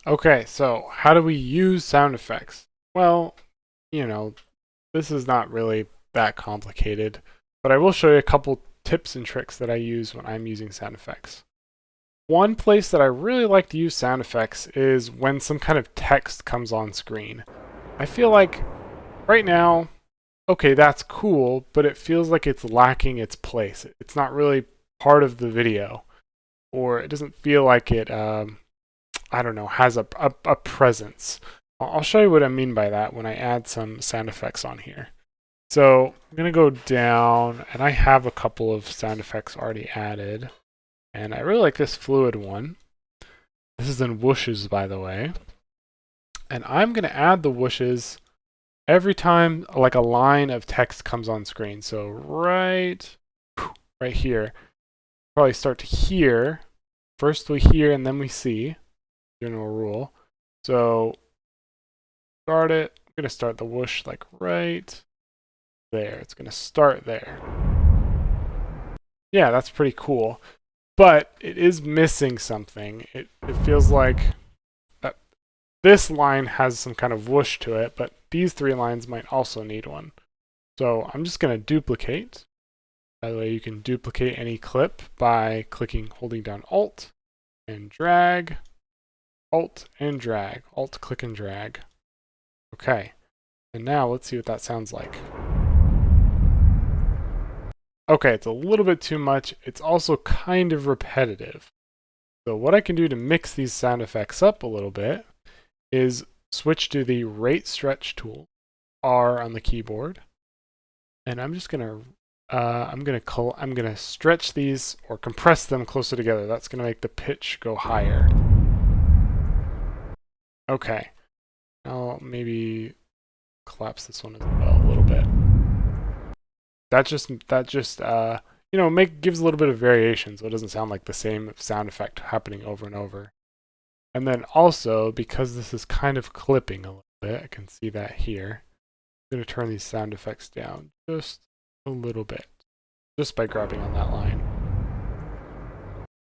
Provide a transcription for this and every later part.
Okay, so how do we use sound effects? Well, you know, this is not really that complicated, but I will show you a couple tips and tricks that I use when I'm using sound effects. One place that I really like to use sound effects is when some kind of text comes on screen. I feel like right now, okay, that's cool, but it feels like it's lacking its place. It's not really part of the video, or it doesn't feel like it I don't know, has a presence. I'll show you what I mean by that when I add some sound effects on here. So I'm going to go down, and I have a couple of sound effects already added. And I really like this fluid one. This is in whooshes, by the way. And I'm going to add the whooshes every time like a line of text comes on screen. So right here. Probably start to hear. First we hear and then we see. General rule. So start it. I'm going to start the whoosh like right there. It's going to start there. Yeah, that's pretty cool. But it is missing something. It feels like that this line has some kind of whoosh to it, but these three lines might also need one. So I'm just going to duplicate. By the way, you can duplicate any clip by holding down Alt and drag, Alt and drag, Alt, click and drag. Okay, and now let's see what that sounds like. Okay, it's a little bit too much. It's also kind of repetitive. So what I can do to mix these sound effects up a little bit is switch to the rate stretch tool, R on the keyboard, and I'm just gonna I'm gonna stretch these or compress them closer together. That's gonna make the pitch go higher. Okay, now maybe collapse this one as well a little bit. That just you know, gives a little bit of variation so it doesn't sound like the same sound effect happening over and over. And then also, because this is kind of clipping a little bit, I can see that here. I'm going to turn these sound effects down just a little bit, just by grabbing on that line.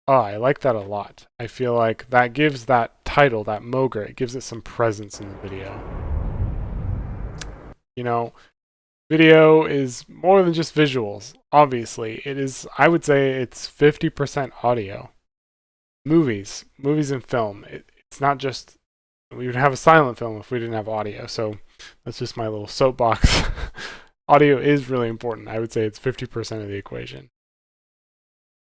Oh, I like that a lot. I feel like that gives that title, that Mogre, it gives it some presence in the video. You know, video is more than just visuals, obviously. It is, I would say it's 50% audio. Movies and film. It's not just, we would have a silent film if we didn't have audio. So that's just my little soapbox. Audio is really important. I would say it's 50% of the equation.